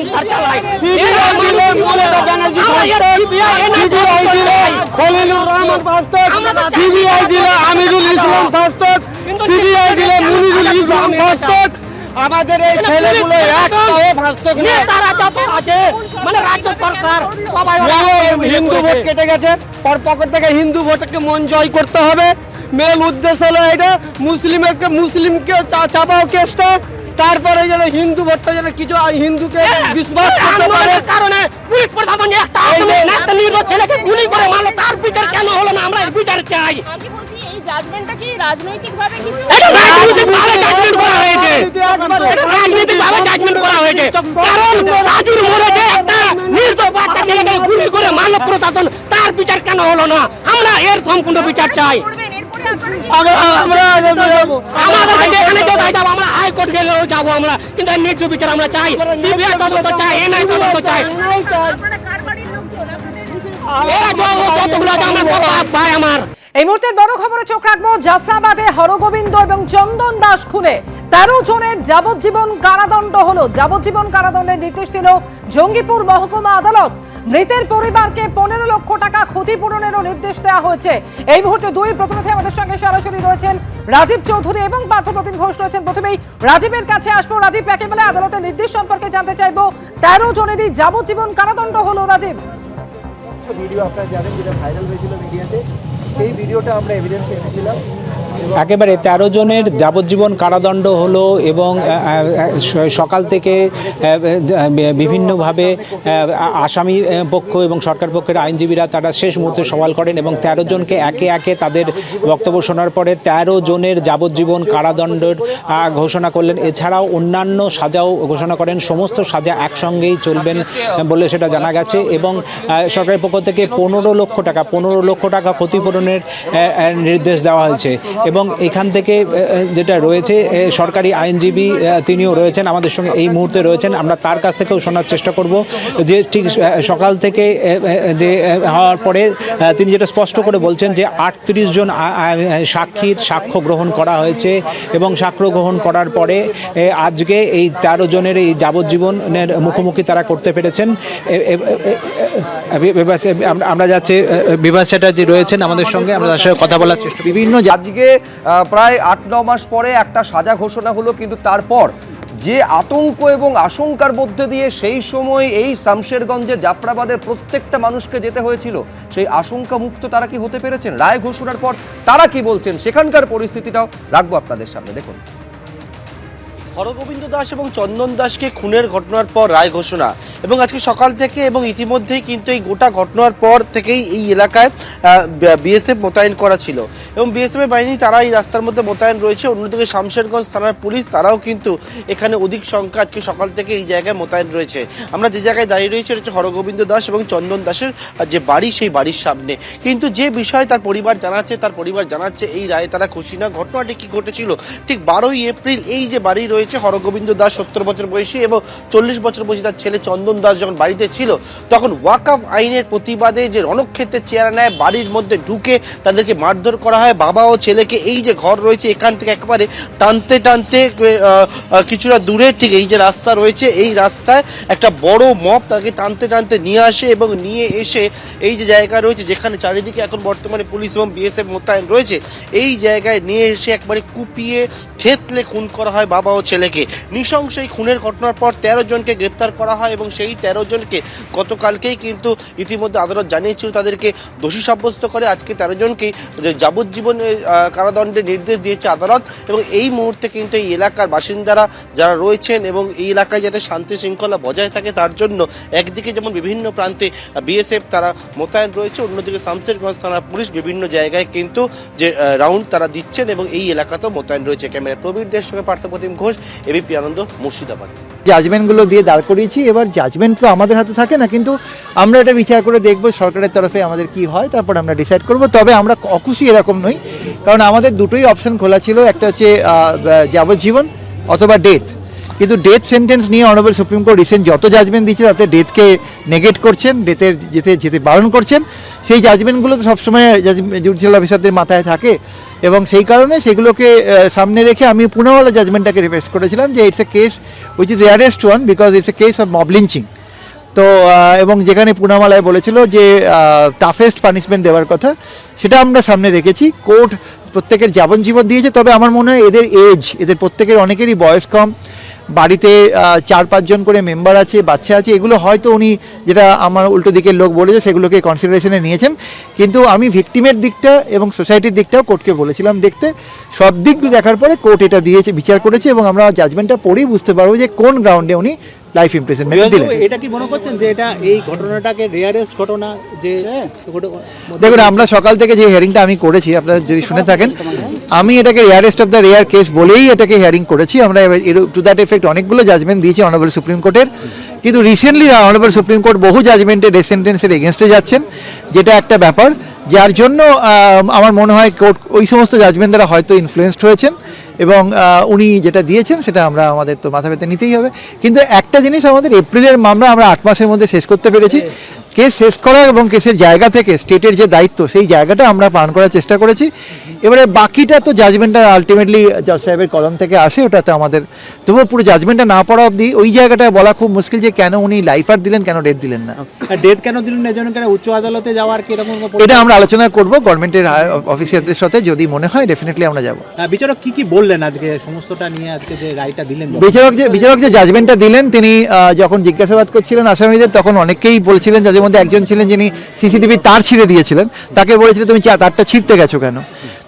সংসার চালায়। সিবিআই দিলে আমিরুল ইসলাম ফাস্টক, সিবিআই দিলে মুনিরুল ইসলাম ফাস্টক। আমাদের এই ছেলেগুলো একটাও ফাস্টক নেই। তারা যত আছে মানে রাজ্য সরকার সবাই হিন্দু ভোট কেটে গেছে, পর পকেট থেকে হিন্দু ভোটকে মন জয় করতে হবে। মেন উদ্দেশ্য হলো এটা মুসলিমকে চাপাও কেসটা, তারপরে যেন হিন্দু ভোটটা যেন কিছু হিন্দুকে বিশ্বাস করতে পারে। কারণে পুলিশ প্রশাসন একটা নির্দোষ ছেলেকে গুলি করে মারলো, তার বিচার কেন হলো না? আমরা এর বিচার চাই। আমি বলছি এই জাজমেন্টটা কি রাজনৈতিকভাবে কিছু এটা রাজনৈতিকভাবে জাজমেন্ট করা হয়েছে, এটা রাজনৈতিকভাবে জাজমেন্ট করা হয়েছে। কারণ রাজুর মরেছে একটা নির্দোষ বাচ্চা ছেলেকে গুলি করে মারলো প্রশাসন, তার বিচার কেন হলো না? আমরা এর সম্পূর্ণ বিচার চাই। করবেন এরপরে আপনারা আমাদের যেখানে যাব আমরা হাইকোর্ট গেলেও যাবো আমরা, কিন্তু এর ন্যায্য বিচার আমরা চাই। সিবিআই তদন্ত চাই, এনআই তদন্ত চাই। আপনারা কার বাড়ির লোকজন আপনাদের এরা যতগুলো আছে আমরা কত ভাই আমার। এই মুহূর্তের বড় খবরে চোখ রাখবো জাফরাবাদে হরগোবিন্দ এবং চন্দন দাস খুনে 13 জনের যাবজ্জীবন কারাদণ্ড হলো। যাবজ্জীবন কারাদণ্ডের নির্দেশ দিল জঙ্গিপুর মহকুমা আদালত। মৃতের পরিবারকে 15 লক্ষ টাকা ক্ষতিপূরণেরও নির্দেশ দেওয়া হয়েছে। এই মুহূর্তে দুই প্রতিনিধি আমাদের সঙ্গে সরাসরি রয়েছেন, রাজীব চৌধুরী এবং পার্থপ্রতিম ঘোষ রয়েছেন। প্রথমেই রাজীবের কাছে আসবো। রাজীব, একেবারে আদালতের নির্দেশ সম্পর্কে জানতে চাইবো। 13 জনেরই যাবজ্জীবন কারাদণ্ড হলো। রাজীব, ভিডিও আপনারা জানেন যেটা ভাইরাল হয়েছিল মিডিয়াতে, সেই ভিডিওটা আমরা এভিডেন্স এনেছিলাম। একেবারে 13 জনের যাবজ্জীবন কারাদণ্ড হলো এবং সকাল থেকে বিভিন্নভাবে আসামি পক্ষ এবং সরকার পক্ষের আইনজীবীরা তারা শেষ মুহূর্তে সওয়াল করেন এবং 13 জনকে একে একে তাদের বক্তব্য শোনার পরে 13 জনের যাবজ্জীবন কারাদণ্ডের ঘোষণা করলেন। এছাড়াও অন্যান্য সাজাও ঘোষণা করেন। সমস্ত সাজা একসঙ্গেই চলবেন বলে সেটা জানা গেছে এবং সরকারের পক্ষ থেকে 15 লক্ষ টাকা ক্ষতিপূরণের নির্দেশ দেওয়া হয়েছে। এবং এখান থেকে যেটা রয়েছে সরকারি আইনজীবী তিনিও রয়েছেন আমাদের সঙ্গে এই মুহূর্তে রয়েছেন, আমরা তার কাছ থেকেও শোনার চেষ্টা করব যে ঠিক সকাল থেকে যে হওয়ার পরে তিনি যেটা স্পষ্ট করে বলছেন যে 38 জন সাক্ষীর সাক্ষ্য গ্রহণ করা হয়েছে এবং সাক্ষ্য গ্রহণ করার পরে আজকে এই 13 জনের এই যাবজ্জীবনের মুখোমুখি তারা করতে পেরেছেন। আমরা যাচ্ছি বিভাস চ্যাটার্জি রয়েছেন আমাদের সঙ্গে, আমরা তার সঙ্গে কথা বলার চেষ্টা। বিভিন্ন আজকে প্রায় 8-9 মাস পরে একটা সাজা ঘোষণা হলো, কিন্তু তারপর যে আতঙ্ক এবং আশঙ্কার মধ্যে দিয়ে সেই সময় এই শামশেরগঞ্জের জাফরাবাদের প্রত্যেকটা মানুষকে যেতে হয়েছিল, সেই আশঙ্কা মুক্ত তারা কি হতে পেরেছেন? রায় ঘোষণার পর তারা কি বলছেন সেখানকার পরিস্থিতিটাও রাখবো আপনাদের সামনে, দেখুন। হরগোবিন্দ দাস এবং চন্দন দাসকে খুনের ঘটনার পর রায় ঘোষণা এবং আজকে সকাল থেকে এবং ইতিমধ্যেই কিন্তু এই গোটা ঘটনার পর থেকেই এই এলাকায় বিএসএফ মোতায়েন করা ছিল এবং বিএসএফের বাহিনী তারা এই রাস্তার মধ্যে মোতায়েন রয়েছে। অন্যদিকে শামশেরগঞ্জ থানার পুলিশ তারাও কিন্তু এখানে অধিক সংখ্যা আজকে সকাল থেকে এই জায়গায় মোতায়েন রয়েছে। আমরা যে জায়গায় দাঁড়িয়ে রয়েছে এটা হচ্ছে হরগোবিন্দ দাস এবং চন্দন দাসের যে বাড়ি, সেই বাড়ির সামনে। কিন্তু যে বিষয় তার পরিবার জানাচ্ছে এই রায়ে তারা খুশি না। ঘটনাটি কি ঘটেছিল ঠিক 12ই এপ্রিল এই যে বাড়ি রয়েছে হরগোবিন্দ দাস 70 বছর বয়সী এবং 40 বছর বয়সী তার ছেলে চন্দন দাস যখন বাড়িতে ছিল তখন ওয়াকফ আইনের প্রতিবাদে যে রণক্ষেত্রের চেহারা নেয় বাড়ির মধ্যে ঢুকে তাদেরকে মারধর করা হয়। বাবা ও ছেলেকে এই যে ঘর রয়েছে এখান থেকে একেবারে টানতে টানতে কিছুটা দূরে ঠিক এই যে রাস্তা রয়েছে এই রাস্তায় একটা বড় মব তাকে টানতে টানতে নিয়ে আসে এবং নিয়ে এসে এই যে জায়গা রয়েছে যেখানে চারিদিকে এখন বর্তমানে পুলিশ এবং বিএসএফ মোতায়েন রয়েছে এই জায়গায় নিয়ে এসে একবারে কুপিয়ে থেতলে খুন করা হয় বাবা ও ছেলেকে। নৃশংস এই খুনের ঘটনার পর 13 জনকে গ্রেপ্তার করা হয় এবং সেই 13 জনকে গতকালকেই কিন্তু ইতিমধ্যে আদালত জানিয়েছিল তাদেরকে দোষী সাব্যস্ত করে। আজকে 13 জনকেই যাবজ্জীবন কারাদণ্ডের নির্দেশ দিয়েছে আদালত এবং এই মুহূর্তে কিন্তু এই এলাকার বাসিন্দারা যারা রয়েছেন এবং এই এলাকায় যাতে শান্তি শৃঙ্খলা বজায় থাকে তার জন্য একদিকে যেমন বিভিন্ন প্রান্তে বিএসএফ তারা মোতায়েন রয়েছে, অন্যদিকে শামশেরগঞ্জ থানা পুলিশ বিভিন্ন জায়গায় কিন্তু যে রাউন্ড তারা দিচ্ছেন এবং এই এলাকাতেও মোতায়েন রয়েছে। ক্যামেরা প্রবীরদের সঙ্গে পার্থপ্রতিম ঘোষ, এবিপি আনন্দ, মুর্শিদাবাদ। জাজমেন্টগুলো দিয়ে দাঁড় করিয়েছি, এবার জাজমেন্ট তো আমাদের হাতে থাকে না, কিন্তু আমরা এটা বিচার করে দেখব সরকারের তরফে আমাদের কি হয়, তারপর আমরা ডিসাইড করব। তবে আমরা অখুশি এরকম নই, কারণ আমাদের দুটোই অপশন খোলা ছিল, একটা হচ্ছে যাবজ্জীবন অথবা ডেথ। কিন্তু ডেথ সেন্টেন্স নিয়ে অনারেবল সুপ্রিম কোর্ট রিসেন্ট যত জাজমেন্ট দিচ্ছে তাতে ডেথকে নেগেট করছেন, ডেথের যেতে বারণ করছেন। সেই জাজমেন্টগুলো তো সবসময় জুডিশিয়াল অফিসারদের মাথায় থাকে এবং সেই কারণে সেগুলোকে সামনে রেখে আমি পুনাওয়ালা জাজমেন্টটাকে রিকোয়েস্ট করেছিলাম যে it's a case which is rarest one because it's a case of mob lynching. তো এবং যেখানে পুনাওয়ালায় বলেছিল যে টাফেস্ট পানিশমেন্ট দেওয়ার কথা, সেটা আমরা সামনে রেখেছি। কোর্ট প্রত্যেকের যাবজ্জীবন দিয়েছে, তবে আমার মনে হয় এদের প্রত্যেকের অনেকেরই বয়স কম, বাড়িতে 4-5 জন করে মেম্বার আছে, বাচ্চা আছে, এগুলো হয়তো উনি যেটা আমার উল্টো দিকের লোক বলেছে সেগুলোকে কনসিডারেশনে নিয়েছেন। কিন্তু আমি ভিকটিমের দিকটা এবং সোসাইটির দিকটাও কোর্টকে বলেছিলাম দেখতে। সব দিক দেখার পরে কোর্ট এটা দিয়েছে, বিচার করেছে এবং আমরা জাজমেন্টটা পড়েই বুঝতে পারবো যে কোন গ্রাউন্ডে উনি লাইফ ইমপ্রিজনমেন্ট দিলেন। এটা কি মনে করছেন যে এটা এই ঘটনাটাকে রেয়ারেস্ট ঘটনা? যে দেখুন, আমরা সকাল থেকে যে হিয়ারিংটা আমি করেছি, আপনারা যদি শুনে থাকেন, আমি এটাকে rarest of the rare case বলেই এটাকে হিয়ারিং করেছি। আমরা টু দ্যাট এফেক্ট অনেকগুলো জাজমেন্ট দিয়েছি অনারেবল সুপ্রিম কোর্টের, কিন্তু রিসেন্টলি অনারেবল সুপ্রিম কোর্ট বহু জাজমেন্টে ডেথ সেন্টেন্সের এগেনস্টে যাচ্ছেন, যেটা একটা ব্যাপার যার জন্য আমার মনে হয় কোর্ট ওই সমস্ত জাজমেন্ট দ্বারা হয়তো ইনফ্লুয়েসড হয়েছেন এবং উনি যেটা দিয়েছেন সেটা আমরা আমাদের তো মাথা ব্যথা নিতেই হবে। কিন্তু একটা জিনিস, আমাদের এপ্রিলের মামলা আমরা 8 মাসের মধ্যে শেষ করতে পেরেছি। কেস শেষ করা এবং কেসের জায়গা থেকে স্টেটের যে দায়িত্ব সেই জায়গাটা আমরা পালন করার চেষ্টা করেছি। এবারে বাকিটা তো জাজমেন্টটা আলটিমেটলি জজ সাহেবের কলম থেকে আসে, ওটাতে আমাদের তবুও পুরো জাজমেন্টটা না পড়া অবধি ওই জায়গাটা বলা খুব মুশকিল যে কেন উনি লাইফার দিলেন, কেন ডেথ দিলেন না। ডেথ কেন দিলেন না, এজন্য কেন উচ্চ আদালতে যাওয়ার কি এরকম? এটা আমরা আলোচনা করব গভর্নমেন্টের অফিসারদের সাথে, যদি মনে হয় ডেফিনেটলি আমরা যাব। বিচারক কি বললেন আজকে সমস্তটা নিয়ে, আজকে যে রায়টা দিলেন? বিচারক যে জাজমেন্টটা দিলেন, তিনি যখন জিজ্ঞাসাবাদ করছিলেন আসামিদের তখন অনেকেই বলছিলেন, যাদের মধ্যে একজন ছিলেন যিনি সিসিটিভি তার ছিঁড়ে দিয়েছিলেন, তাকে বলেছিলেন তুমি তারটা ছিঁড়তে গেছো কেন।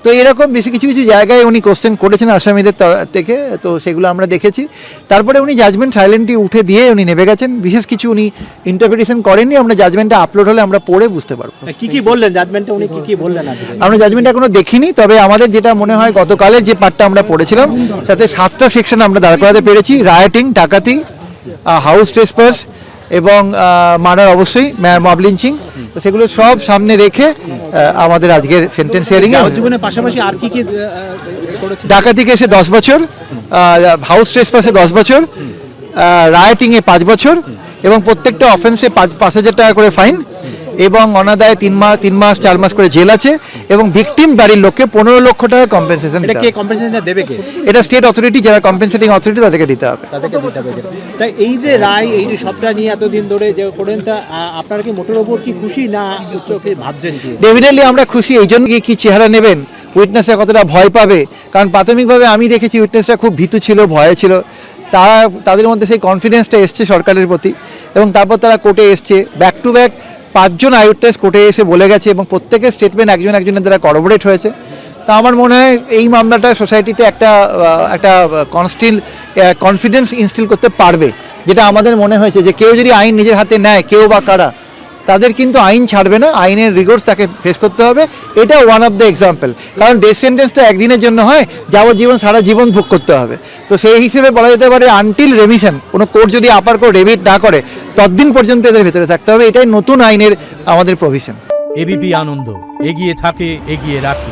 তো এরকম বেশি কিছু জায়গায় উনি কোশ্চেন করেছেন আসামিদের থেকে, তো সেগুলো আমরা দেখেছি। তারপরে উনি জাজমেন্ট সাইলেন্টলি উঠে দিয়ে উনি নেমে গেছেন, বিশেষ কিছু উনি ইন্টারপ্রিটেশন করেননি। আমরা জাজমেন্টটা আপলোড হলে আমরা পড়ে বুঝতে পারবো কি বললেন জাজমেন্টে, উনি কি বললেন। আমরা জাজমেন্ট এখনো দেখিনি, তবে আমাদের যেটা মনে হয় গতকালের যে পার্টটা আমরা পড়েছিলাম তাতে 7টা সেকশন আমরা দাঁড় করাতে পেরেছি। রায়োটিং, ডাকাতি, হাউস ট্রেসপাস এবং মার্ডার, অবশ্যই মব লিঞ্চিং, তো সেগুলো সব সামনে রেখে আমাদের আজকের সেন্টেন্স হিয়ারিং এ জীবনের পাশাপাশি আর কি ডাকাতি কেসে 10 বছর, হাউস ট্রেসপাসে 10 বছর, রায়োটিং এ 5 বছর এবং প্রত্যেকটা অফেন্সে 5,000 টাকা করে ফাইন এবং অনাদায়ে 3 মাস 4 মাস করে জেল আছে এবং ভিকটিম বাড়ির লোককে 15 লক্ষ টাকা কম্পেনসেশন দিতে হবে। কম্পেনসেশনটা দেবে কে? এটা স্টেট অথরিটি, যারা কম্পেনসেটিং অথরিটি তাদেরকে দিতে হবে। তাই এই যে রায়, এই যে সবটা নিয়ে এতদিন ধরে যে করেন, তা আপনারা কি মোটের ওপর কি খুশি না উচ্চকে ভাবছেন কি? ডেফিনেটলি আমরা খুশি। এই জন্য কি চেহারা নেবেন, উইটনেসরা কতটা ভয় পাবে, কারণ প্রাথমিকভাবে আমি দেখেছি উইটনেসরা খুব ভীতু ছিল, ভয়ে ছিল। তাদের মধ্যে সেই কনফিডেন্সটা এসছে সরকারের প্রতি এবং তারপর তারা কোর্টে এসছে। ব্যাক টু ব্যাক 5 জন আইউটনেস কোর্টে এসে বলে গেছে এবং প্রত্যেকের স্টেটমেন্ট একজনের দ্বারা করবোরেট হয়েছে। তা আমার মনে হয় এই মামলাটা সোসাইটিতে একটা কনফিডেন্স ইনস্টিল করতে পারবে, যেটা আমাদের মনে হয়েছে যে কেউ যদি আইন নিজের হাতে নেয়, কেউ বা কারা, তাদের কিন্তু আইন ছাড়বে না, আইনের রিগোর্স তাকে ফেস করতে হবে। এটা ওয়ান অফ দ্য এক্সাম্পল, কারণ ডেথ সেন্টেন্স তো একদিনের জন্য হয়, যাবজ্জীবন সারা জীবন ভোগ করতে হবে। তো সেই হিসেবে বলা যেতে পারে আনটিল রেমিশন, কোনো কোর্ট যদি আপার কোর্ট রেমিট না করে ততদিন পর্যন্ত এদের ভেতরে থাকতে হবে। এটাই নতুন আইনের আমাদের প্রভিশন। এবিপি আনন্দ, এগিয়ে থাকে, এগিয়ে রাখে।